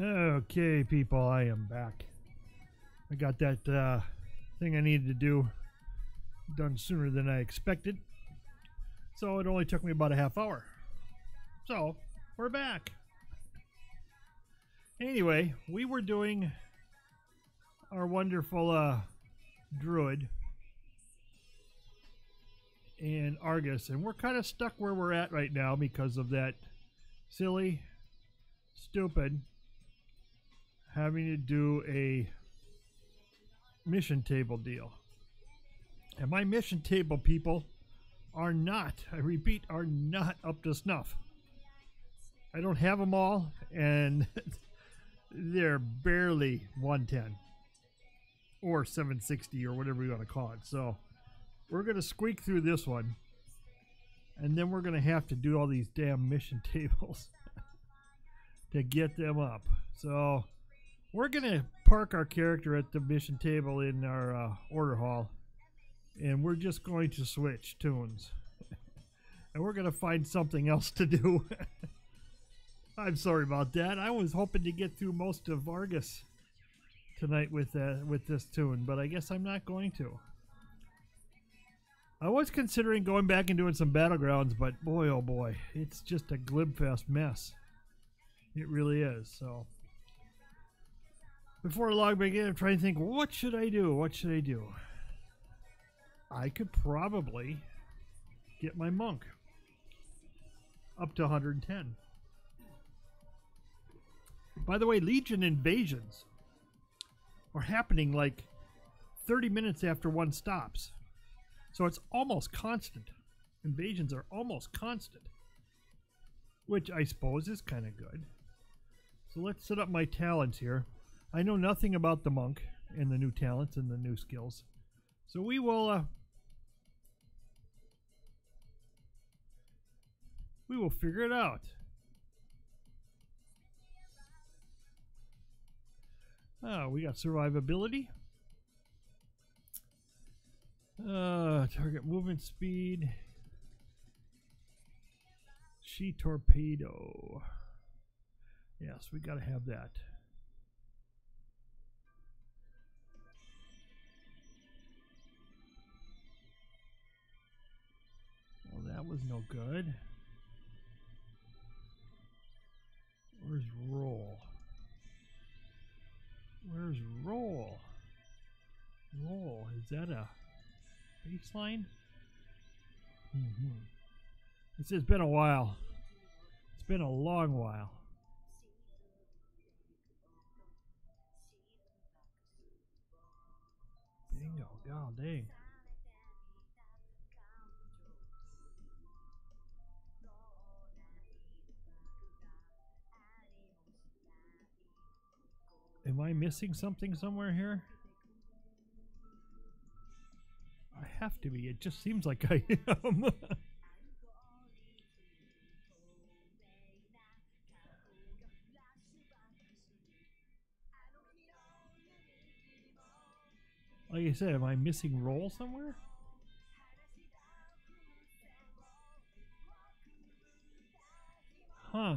Okay, people, I am back. I got that thing I needed to do done sooner than I expected. So it only took me about a half hour. So, we're back. Anyway, we were doing our wonderful druid and Argus, and we're kind of stuck where we're at right now because of that silly, stupid having to do a mission table deal. And my mission table people are not, I repeat, are not up to snuff. I don't have them all, and they're barely 110 or 760 or whatever you want to call it. So we're going to squeak through this one, and then we're going to have to do all these damn mission tables to get them up. So we're going to park our character at the mission table in our order hall, and we're just going to switch tunes. And we're going to find something else to do. I'm sorry about that. I was hoping to get through most of Argus tonight with this tune, but I guess I'm not going to. I was considering going back and doing some battlegrounds, but boy oh boy, it's just a glibfest mess. It really is. So before I log back in, I'm trying to think, what should I do? What should I do? I could probably get my monk up to 110. By the way, Legion invasions are happening like 30 minutes after one stops. So it's almost constant. Invasions are almost constant, which I suppose is kind of good. So let's set up my talents here. I know nothing about the monk and the new talents and the new skills. So we will figure it out. We got survivability. Target movement speed. She torpedo. Yes, we gotta have that. Well, that was no good. Where's roll? Where's roll? Roll, is that a baseline? This has been a while. It's been a long while. Bingo, god dang. Am I missing something somewhere here? I have to be. It just seems like I am. Like I said, am I missing roll somewhere? Huh.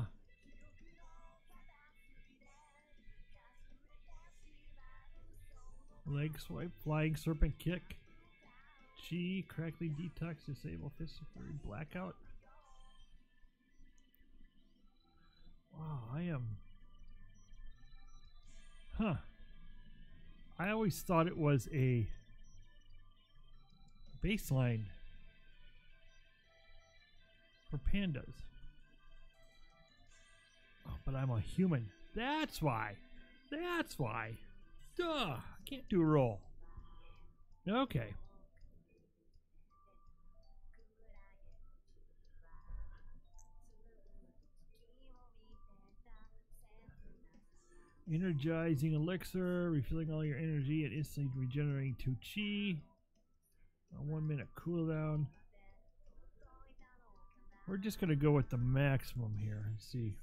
Leg swipe, flying serpent kick. G, crackling detox, disable fist flurry, blackout. Wow, I am. Huh. I always thought it was a baseline for pandas. Oh, but I'm a human. That's why. That's why. Duh. I can't do a roll. Okay. Energizing elixir, refilling all your energy and instantly regenerating 2 chi. A 1 minute cooldown. We're just gonna go with the maximum here and see.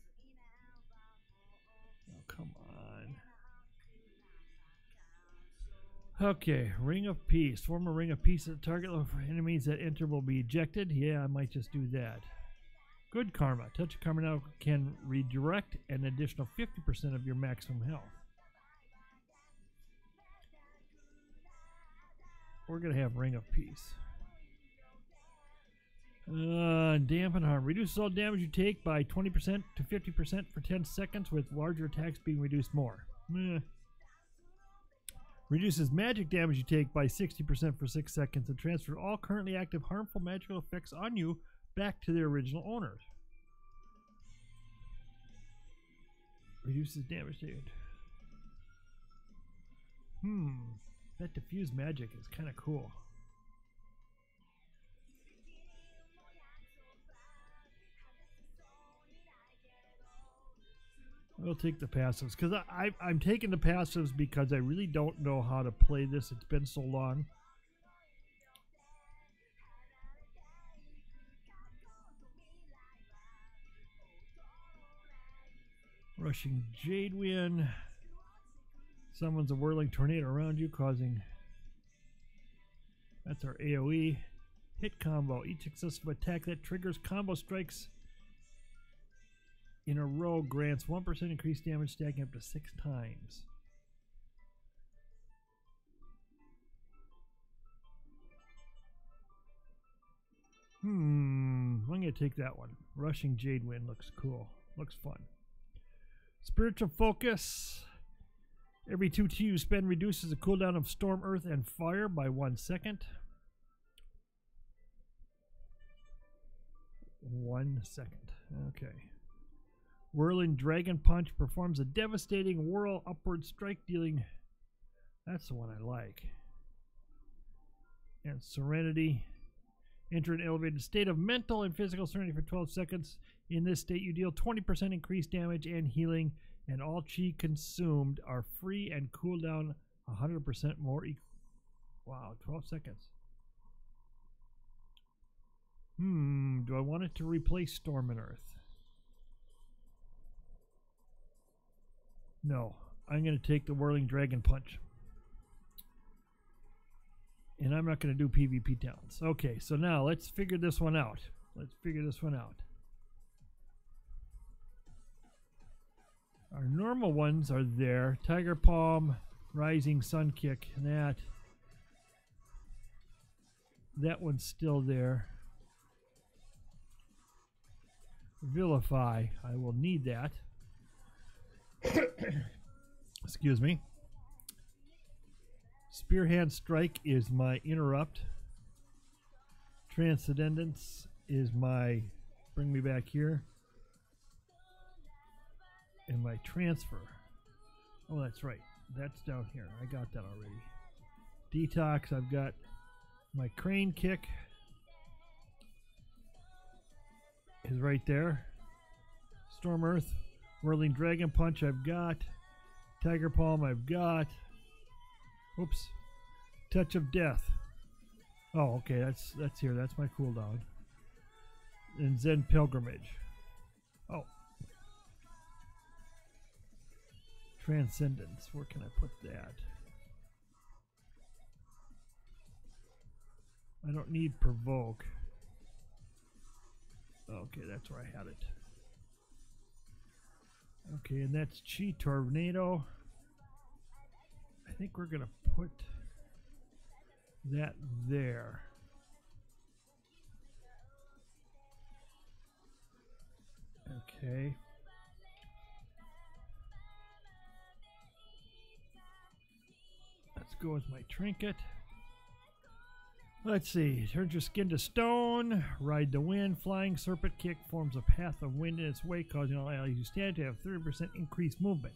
Oh, come on. Okay, Ring of Peace. Form a Ring of Peace at the target level for enemies that enter will be ejected. Yeah, I might just do that. Good karma. Touch of karma now can redirect an additional 50% of your maximum health. We're going to have Ring of Peace. Dampen harm. Reduces all damage you take by 20% to 50% for 10 seconds, with larger attacks being reduced more. Reduces magic damage you take by 60% for 6 seconds and transfer all currently active harmful magical effects on you back to their original owners. Reduces damage taken. That diffuse magic is kind of cool. We'll take the passives, because I'm taking the passives because I really don't know how to play this. It's been so long. Rushing Jade Wind. Summons a whirling tornado around you, causing... That's our AoE. Hit combo. Each successive attack that triggers combo strikes in a row grants 1% increased damage, stacking up to 6 times. I'm going to take that one. Rushing Jade Wind looks cool. Looks fun. Spiritual Focus. Every 2 T you spend reduces the cooldown of Storm, Earth, and Fire by 1 second. 1 second. Okay. Whirling Dragon Punch performs a devastating whirl upward strike, dealing... That's the one I like. And Serenity. Enter an elevated state of mental and physical serenity for 12 seconds. In this state, you deal 20% increased damage and healing, and all chi consumed are free and cool down 100% more. Wow, 12 seconds. Do I want it to replace Storm and Earth? No, I'm going to take the Whirling Dragon Punch. And I'm not going to do PvP talents. Okay, so now let's figure this one out. Our normal ones are there. Tiger Palm, Rising Sun Kick, that one's still there. Vilify, I will need that. Excuse me. Spearhand Strike is my interrupt. Transcendence is my bring me back here. And my transfer. Oh, that's right. That's down here. I got that already. Detox, I've got my Crane Kick is right there. Storm Earth. Whirling Dragon Punch I've got. Tiger Palm I've got. Oops. Touch of Death. Oh, okay, that's here. That's my cooldown. And Zen Pilgrimage. Oh. Transcendence. Where can I put that? I don't need Provoke. Okay, that's where I had it. Okay, and that's Chi Tornado. I think we're going to put that there. Okay. Let's go with my trinket. Let's see. Turns your skin to stone. Ride the wind. Flying serpent kick forms a path of wind in its way, causing all allies who stand to have 30% increased movement.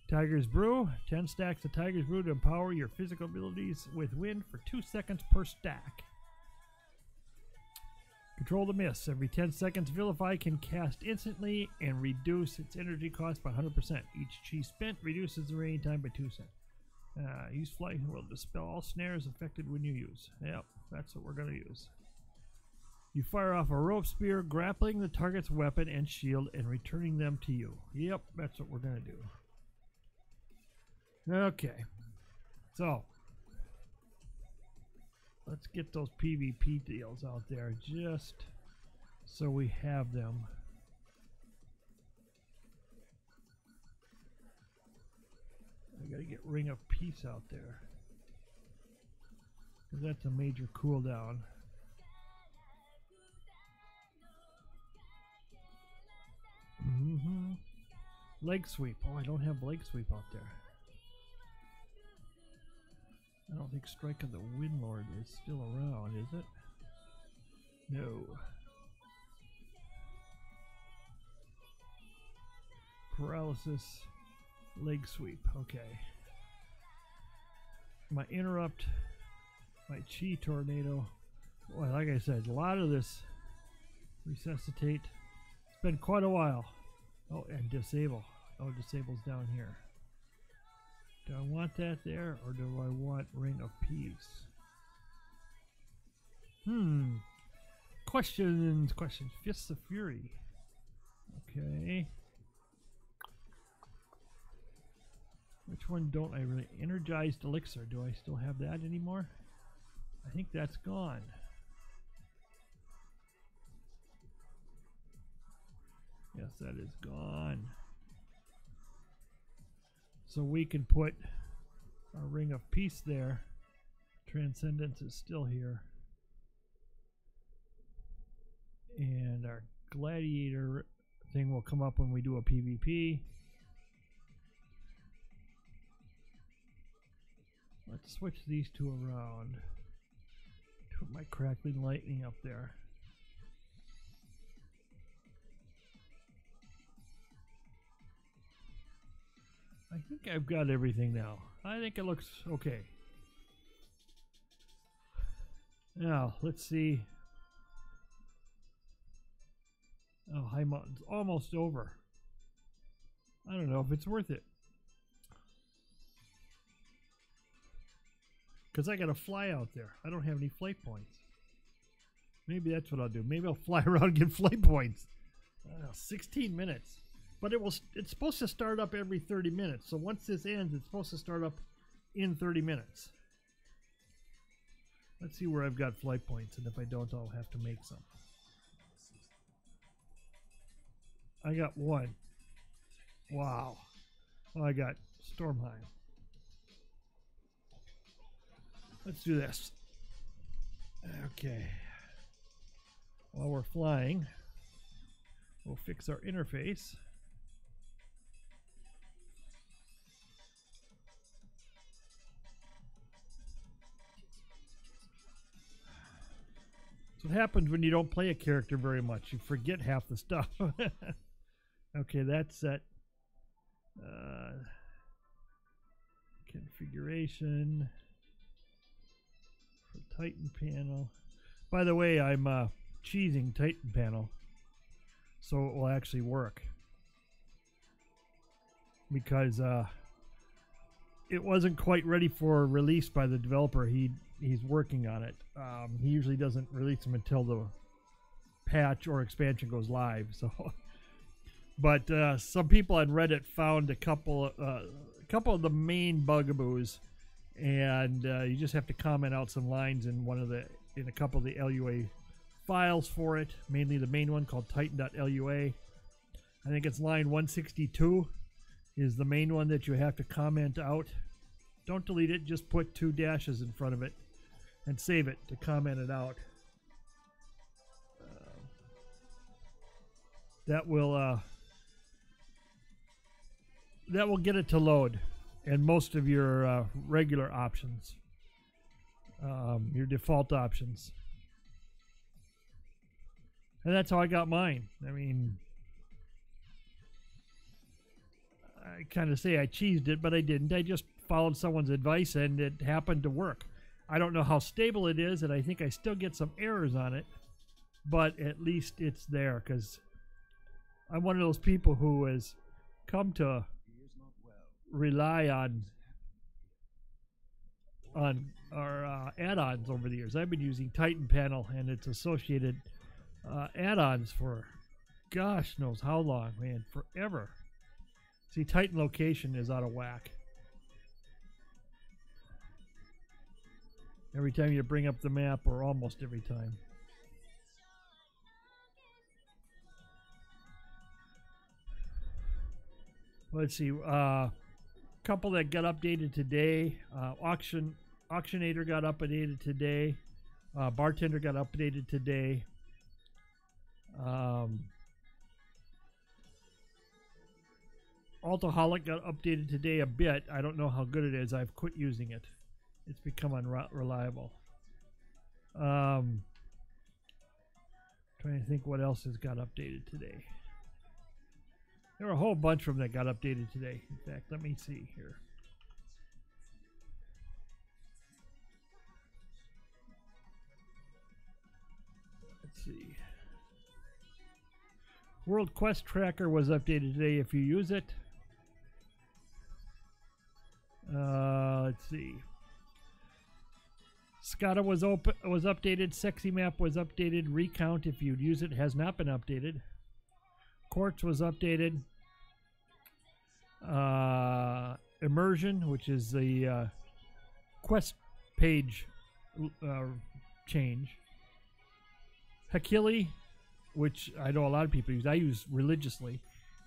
Tiger's Brew. 10 stacks of Tiger's Brew to empower your physical abilities with wind for 2 seconds per stack. Control the Mist. Every 10 seconds, Vilify can cast instantly and reduce its energy cost by 100%. Each chi spent reduces the remaining time by 2 seconds. Use Flying Whirl to dispel all snares affected when you use. Yep, that's what we're going to use. You fire off a rope spear, grappling the target's weapon and shield and returning them to you. Yep, that's what we're going to do. Okay, so let's get those PvP deals out there just So we have them. I gotta get Ring of Peace out there, because that's a major cooldown. Leg sweep. Oh, I don't have leg sweep out there. I don't think Strike of the Windlord is still around, is it? No. Paralysis, leg sweep. Okay. My interrupt, my chi tornado. Well, like I said, a lot of this resuscitate. It's been quite a while. Oh, and disable. Oh, disable's down here. Do I want that there, or do I want Ring of Peace? Questions. Fists of Fury. Okay. Which one don't I really? Energized Elixir. Do I still have that anymore? I think that's gone. Yes, that is gone. So we can put our Ring of Peace there. Transcendence is still here. And our Gladiator thing will come up when we do a PvP. Let's switch these two around. Put my Crackling Lightning up there. I think I've got everything now. I think it looks okay. Now, let's see. Oh, High Mountain's almost over. I don't know if it's worth it. Because I got to fly out there. I don't have any flight points. Maybe that's what I'll do. Maybe I'll fly around and get flight points. 16 minutes. But it's supposed to start up every 30 minutes. So once this ends, it's supposed to start up in 30 minutes. Let's see where I've got flight points. And if I don't, I'll have to make some. I got one. Wow. Well, I got Stormheim. Let's do this. Okay. While we're flying, we'll fix our interface. So what happens when you don't play a character very much? You forget half the stuff. Okay, that's set. Configuration for Titan panel. By the way, I'm cheesing Titan panel, so it will actually work, because it wasn't quite ready for release by the developer. He's working on it. He usually doesn't release them until the patch or expansion goes live. So, but some people on Reddit found a couple of the main bugaboos, and you just have to comment out some lines in a couple of the LUA files for it. Mainly the main one called Titan.lua. I think it's line 162 is the main one that you have to comment out. Don't delete it, just put 2 dashes in front of it and save it to comment it out. That will get it to load, and most of your regular options, your default options. And that's how I got mine. I mean, I kind of say I cheesed it, but I didn't. I just followed someone's advice, and it happened to work. I don't know how stable it is, and I think I still get some errors on it, but at least it's there, because I'm one of those people who has come to rely on our add-ons over the years. I've been using Titan Panel and its associated add-ons for gosh knows how long, man, forever. See, Titan location is out of whack. Every time you bring up the map, or almost every time. Let's see. Couple that got updated today. Auctionator got updated today. Bartender got updated today. Alcoholic got updated today a bit. I don't know how good it is. I've quit using it. It's become unreliable. Trying to think what else has got updated today. There were a whole bunch of them that got updated today. In fact, let me see here. Let's see. World Quest Tracker was updated today if you use it. Let's see. Scada was updated. Sexy Map was updated. Recount, if you'd use it, has not been updated. Quartz was updated. Immersion, which is the quest page change. Hakili, which I know a lot of people use. I use religiously.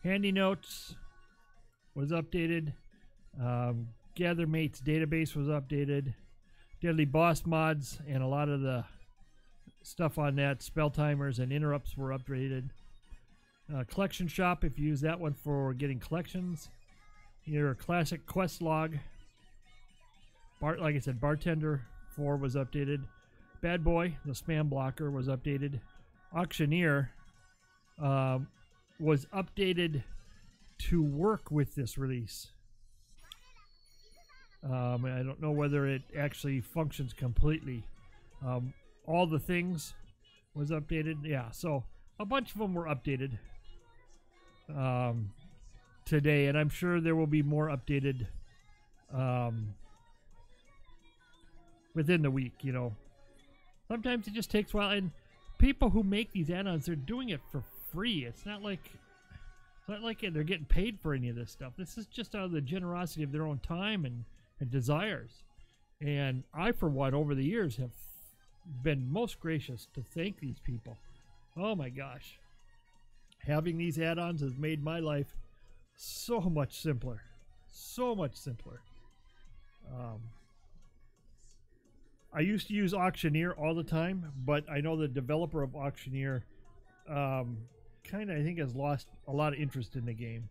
Handy Notes was updated. Gather Mates database was updated. Deadly Boss mods and a lot of the stuff on that, spell timers and interrupts were updated. Collection Shop, if you use that one for getting collections. Your classic quest log. Like I said, Bartender 4 was updated. Bad Boy, the spam blocker, was updated. Auctioneer was updated to work with this release. I don't know whether it actually functions completely. All the things was updated. Yeah, so a bunch of them were updated today, and I'm sure there will be more updated within the week, you know. Sometimes it just takes a while, and people who make these add-ons, they're doing it for free. It's not like they're getting paid for any of this stuff. This is just out of the generosity of their own time and desires. And I, for one, over the years have been most gracious to thank these people. Oh my gosh. Having these add-ons has made my life so much simpler. So much simpler. I used to use Auctioneer all the time, but I know the developer of Auctioneer kind of, I think, has lost a lot of interest in the game.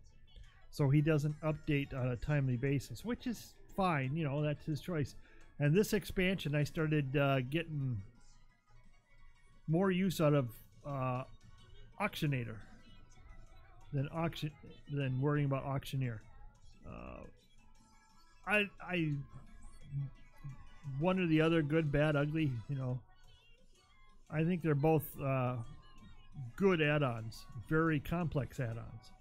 So he doesn't update on a timely basis, which is fine. You know, that's his choice. And this expansion, I started getting more use out of Auctionator than worrying about Auctioneer. I one or the other, good, bad, ugly, you know. I think they're both good add-ons, very complex add-ons.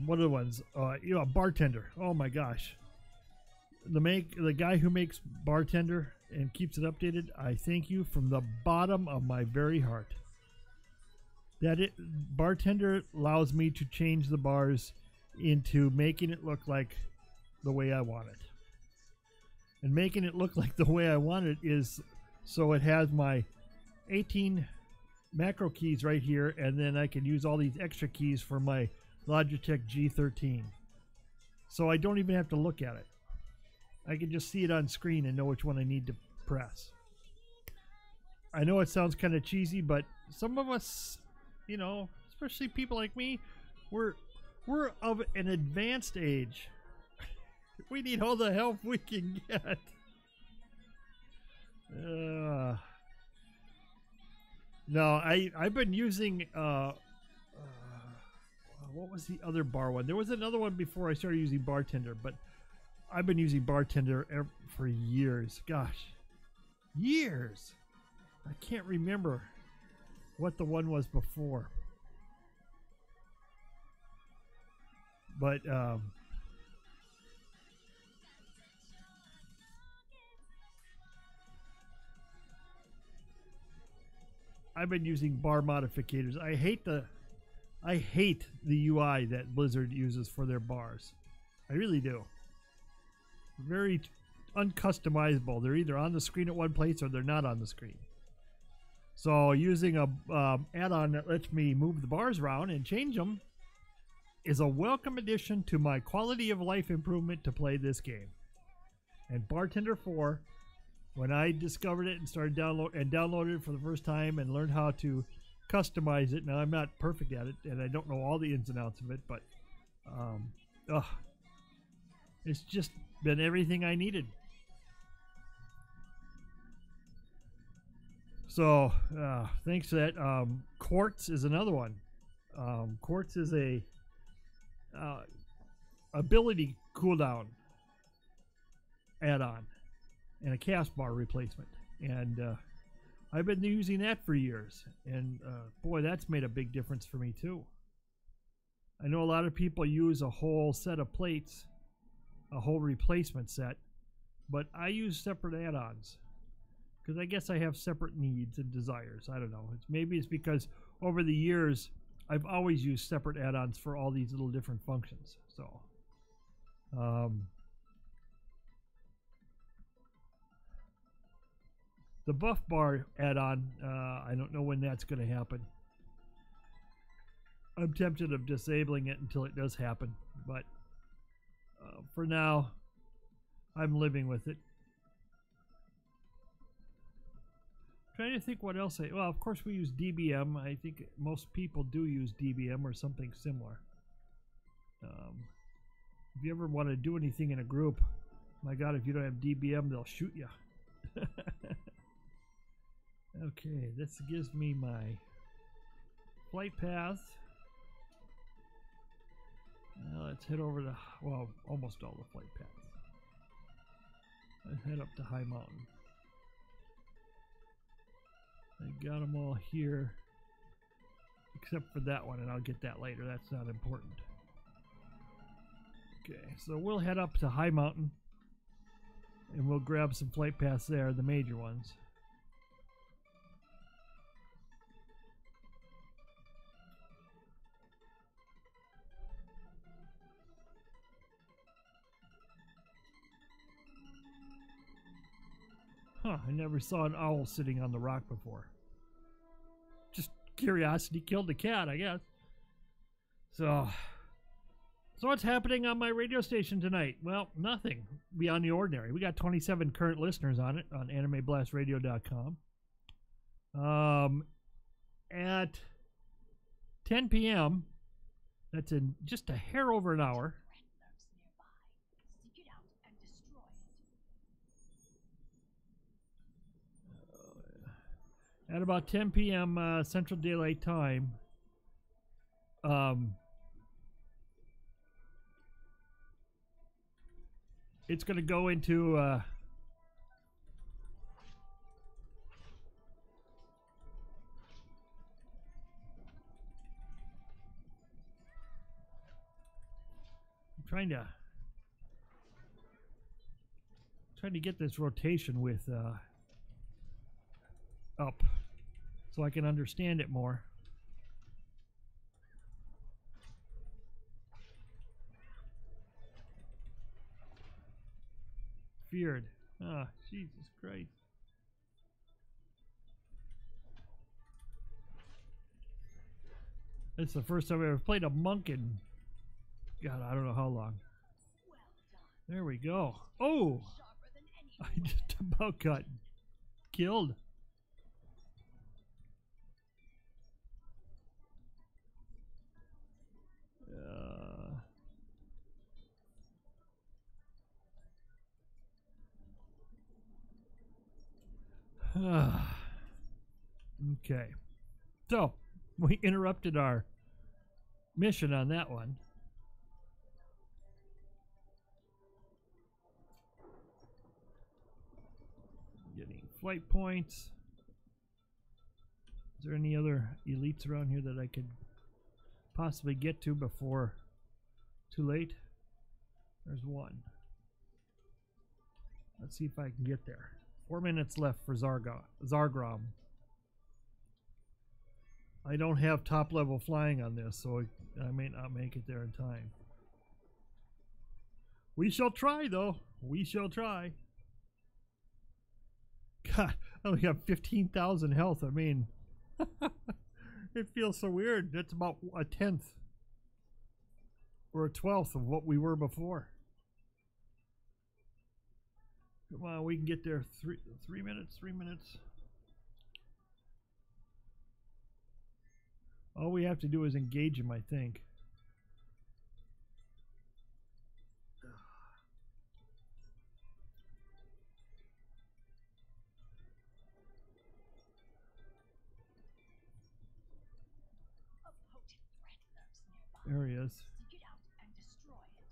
What are the ones? You know, Bartender. Oh my gosh. The guy who makes Bartender and keeps it updated, I thank you from the bottom of my very heart. Bartender allows me to change the bars into making it look like the way I want it. And making it look like the way I want it is so it has my 18 macro keys right here, and then I can use all these extra keys for my Logitech G13. So I don't even have to look at it. I can just see it on screen and know which one I need to press. I know it sounds kind of cheesy, but some of us, you know, especially people like me, we're of an advanced age. We need all the help we can get. No, I've been using what was the other bar one? There was another one before I started using Bartender, but I've been using Bartender for years. Gosh, years. I can't remember what the one was before. But I've been using bar modificators. I hate the UI that Blizzard uses for their bars. I really do. Very uncustomizable. They're either on the screen at one place or they're not on the screen. So using a add-on that lets me move the bars around and change them is a welcome addition to my quality of life improvement to play this game. And Bartender 4, when I discovered it and started downloaded it for the first time and learned how to customize it. Now I'm not perfect at it and I don't know all the ins and outs of it, but it's just been everything I needed. So thanks to that. Quartz is another one. Quartz is a ability cooldown add-on and a cast bar replacement, and I've been using that for years, and boy, that's made a big difference for me too. I know a lot of people use a whole set of plates, a whole replacement set, but I use separate add-ons because I guess I have separate needs and desires. I don't know. Maybe it's because over the years I've always used separate add-ons for all these little different functions. So the buff bar add-on, I don't know when that's going to happen. I'm tempted of disabling it until it does happen, but for now I'm living with it. Trying to think what else. Well, of course we use DBM. I think most people do use DBM or something similar. If you ever want to do anything in a group, my God, if you don't have DBM, they'll shoot you. Okay, this gives me my flight path. Now let's head over to, well, almost all the flight paths. Let's head up to High Mountain. I got them all here, except for that one, and I'll get that later. That's not important. Okay, so we'll head up to High Mountain, and we'll grab some flight paths there, the major ones. Huh, I never saw an owl sitting on the rock before. Just curiosity killed the cat, I guess. So what's happening on my radio station tonight? Well, nothing beyond the ordinary. We got 27 current listeners on it on AnimeBlastRadio.com. At 10 p.m., that's in just a hair over an hour. At about 10 p.m. Central Daylight Time, it's going to go into I'm trying to get this rotation with up so I can understand it more. Feared. Ah, Jesus Christ. It's the first time I ever played a monk in, God, I don't know how long. There we go. Oh! I just about got killed. Okay, so we interrupted our mission on that one. Getting flight points. Is there any other elites around here that I could possibly get to before too late? There's one. Let's see if I can get there. 4 minutes left for Zargrom. I don't have top level flying on this, so I may not make it there in time. We shall try, though. We shall try. God, I only have 15,000 health. I mean, it feels so weird. That's about a 10th or a 12th of what we were before. Come on, we can get there. Three minutes. All we have to do is engage him, I think. There he is. Get out and destroy it.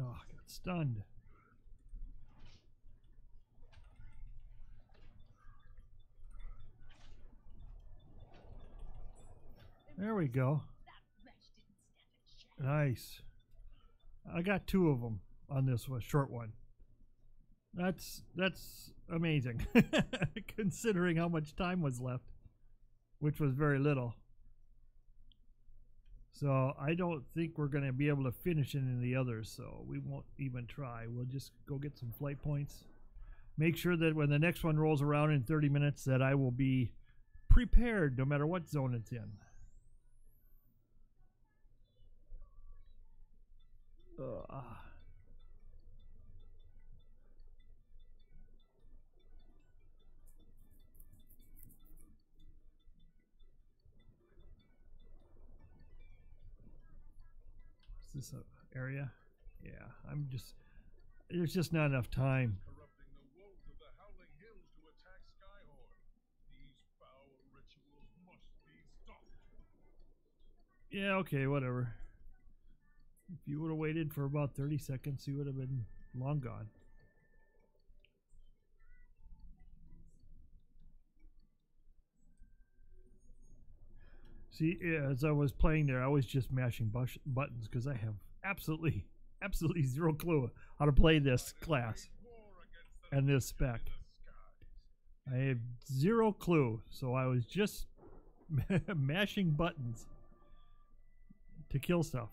Oh, I got stunned. There we go. Nice. I got 2 of them on this one, short one. That's amazing, considering how much time was left, which was very little. So I don't think we're going to be able to finish any of the others, so we won't even try. We'll just go get some flight points. Make sure that when the next one rolls around in 30 minutes that I will be prepared no matter what zone it's in. Is this an area? Yeah, there's just not enough time. Corrupting the wolves of the howling hills to attack Skyhorn. These foul rituals must be stopped. Yeah, okay, whatever. If you would have waited for about 30 seconds, you would have been long gone. See, as I was playing there, I was just mashing buttons because I have absolutely zero clue how to play this class and this spec. I have zero clue, so I was just mashing buttons to kill stuff.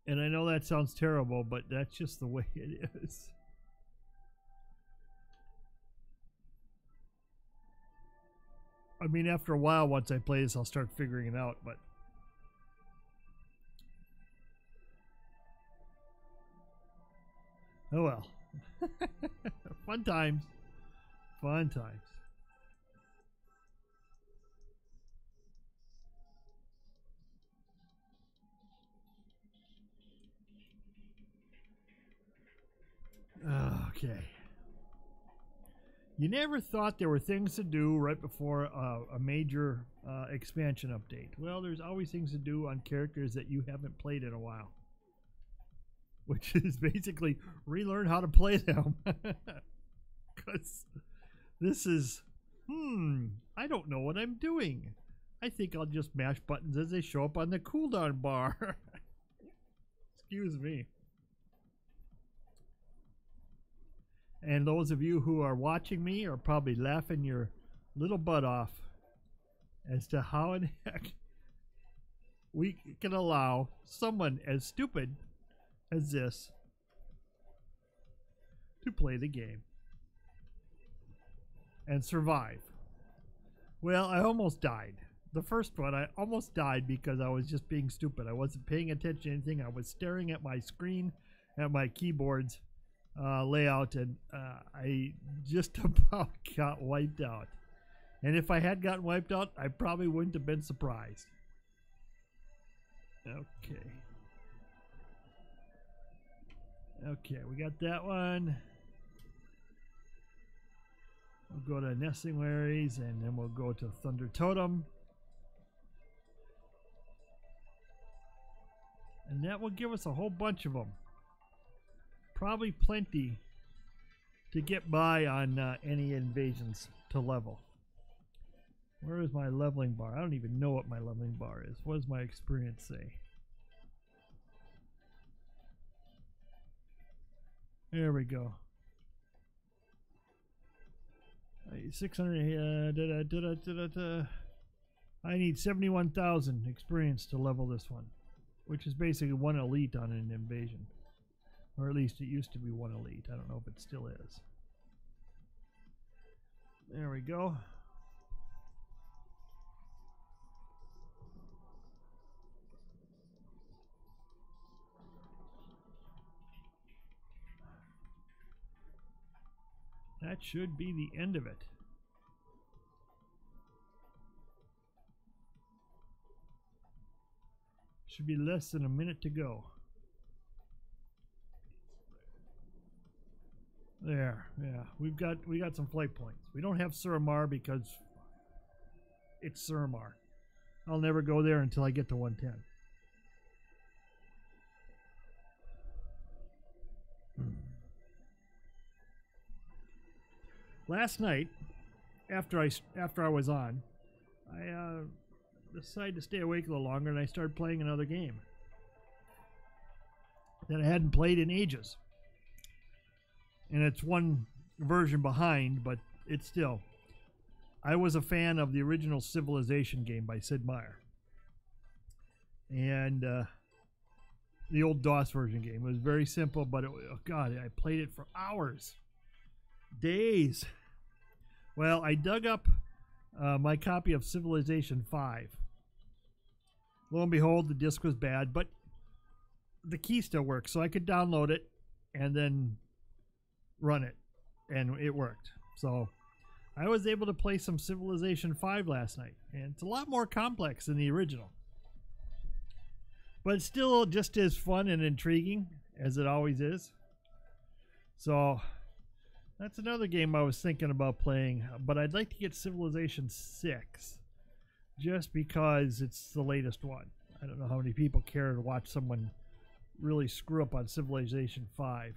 And I know that sounds terrible, but that's just the way it is. I mean, after a while, once I play this, I'll start figuring it out, but... oh well. Fun times. Fun times. Okay. You never thought there were things to do right before a major expansion update. Well, there's always things to do on characters that you haven't played in a while. Which is basically relearn how to play them. Because this is, I don't know what I'm doing. I think I'll just mash buttons as they show up on the cooldown bar. Excuse me. And those of you who are watching me are probably laughing your little butt off as to how in heck we can allow someone as stupid as this to play the game and survive. Well, I almost died. The first one, I almost died because I was just being stupid. I wasn't paying attention to anything. I was staring at my screen, at my keyboard's layout, and I just about got wiped out. And if I had gotten wiped out, I probably wouldn't have been surprised. Okay. Okay, we got that one. We'll go to Nesting Larry's, and then we'll go to Thunder Totem. And that will give us a whole bunch of them. Probably plenty to get by on any invasions to level. Where is my leveling bar? I don't even know what my leveling bar is. What does my experience say? There we go. 600. I need 71,000 experience to level this one, which is basically one elite on an invasion. Or at least it used to be one elite. I don't know if it still is. There we go. That should be the end of it. Should be less than a minute to go. There, yeah, we got some flight points. We don't have Suramar because it's Suramar. I'll never go there until I get to 110. Last night, after I was on, I decided to stay awake a little longer, and I started playing another game that I hadn't played in ages. And it's one version behind, but it's still. I was a fan of the original Civilization game by Sid Meier. And the old DOS version game. It was very simple, but oh God, I played it for hours. Days. Well, I dug up my copy of Civilization 5. Lo and behold, the disc was bad, but the key still works, so I could download it and then run it, and it worked. So I was able to play some Civilization 5 last night, and it's a lot more complex than the original. But it's still just as fun and intriguing as it always is. So that's another game I was thinking about playing, but I'd like to get Civilization 6 just because it's the latest one. I don't know how many people care to watch someone really screw up on Civilization 5.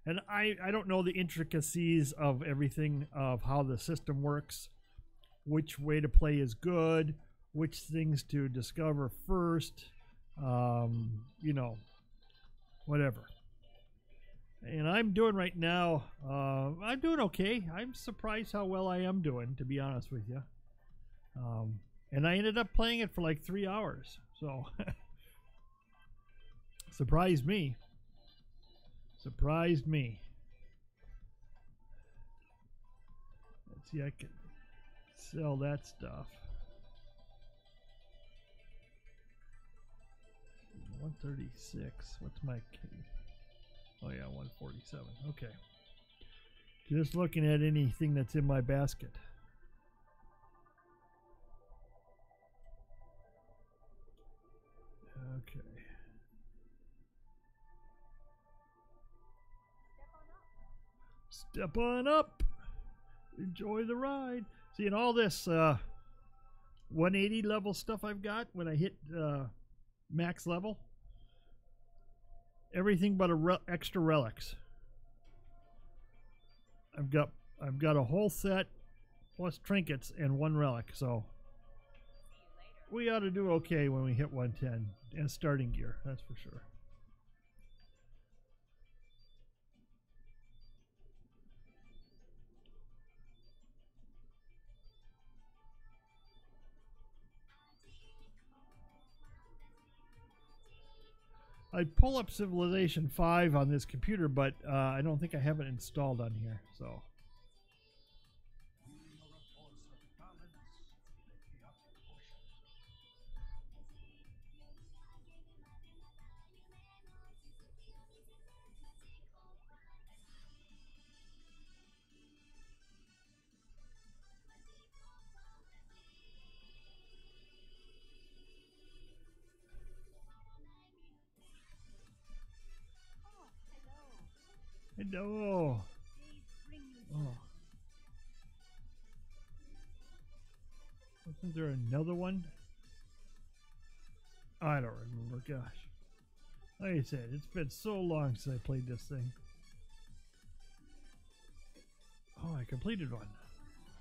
And I don't know the intricacies of everything, of how the system works, which way to play is good, which things to discover first, you know, whatever. And I'm doing right now, I'm doing okay. I'm surprised how well I am doing, to be honest with you. And I ended up playing it for like 3 hours. So, surprised me. Surprised me. Let's see, I can sell that stuff. 136. What's my key? Oh yeah, 147. Okay. Just looking at anything that's in my basket. Okay. Step on up. Enjoy the ride. See, and all this 180 level stuff I've got when I hit max level, everything but extra relics. I've got a whole set plus trinkets and 1 relic, so we ought to do okay when we hit 110 and starting gear, that's for sure. I'd pull up Civilization 5 on this computer, but I don't think I have it installed on here, so. Hello. Oh. Wasn't there another one? I don't remember, gosh. Like I said, it's been so long since I played this thing. Oh, I completed one.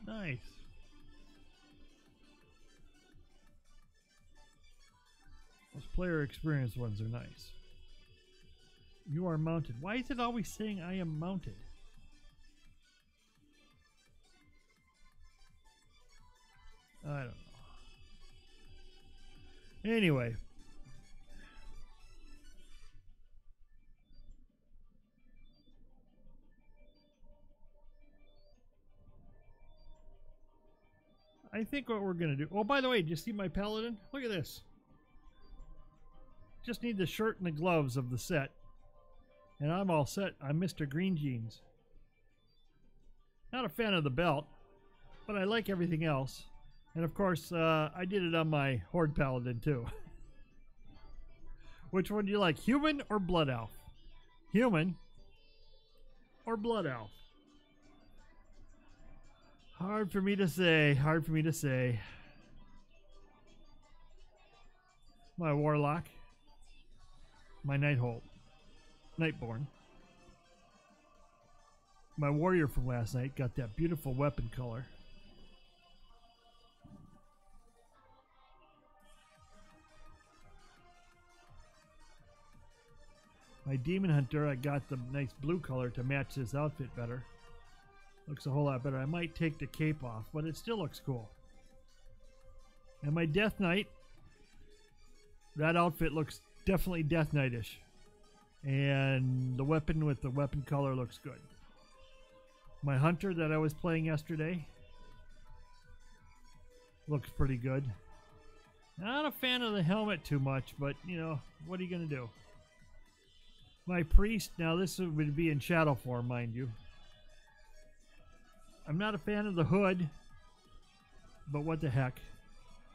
Nice. Those player experience ones are nice. You are mounted. Why is it always saying I am mounted? I don't know. Anyway. I think what we're going to do... Oh, by the way, did you see my paladin? Look at this. Just need the shirt and the gloves of the set. And I'm all set. I'm Mr. Green Jeans. Not a fan of the belt, but I like everything else. And of course, I did it on my Horde Paladin too. Which one do you like, human or blood elf? Human or blood elf? Hard for me to say. Hard for me to say. My warlock. My Nighthold. Nightborn. My warrior from last night got that beautiful weapon color. My demon hunter, I got the nice blue color to match this outfit better. Looks a whole lot better. I might take the cape off, but it still looks cool. And my Death Knight, that outfit looks definitely Death Knight-ish. And the weapon with the weapon color looks good. My hunter that I was playing yesterday looks pretty good. Not a fan of the helmet too much, but you know, what are you going to do? My priest, now this would be in shadow form, mind you. I'm not a fan of the hood, but what the heck.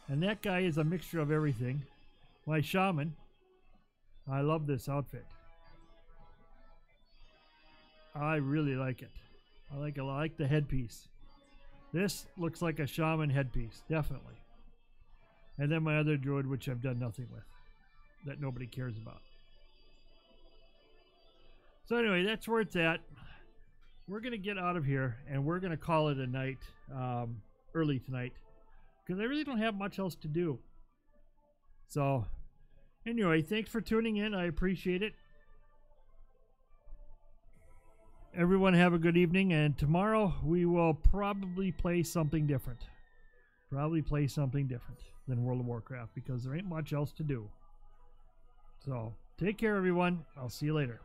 And that guy is a mixture of everything. My shaman, I love this outfit. I really like it. I like the headpiece. This looks like a shaman headpiece, definitely. And then my other druid, which I've done nothing with, that nobody cares about. So anyway, that's where it's at. We're going to get out of here, and we're going to call it a night early tonight, because I really don't have much else to do. So anyway, thanks for tuning in. I appreciate it. Everyone have a good evening, and tomorrow we will probably play something different. Probably play something different than World of Warcraft, because there ain't much else to do. So take care, everyone. I'll see you later.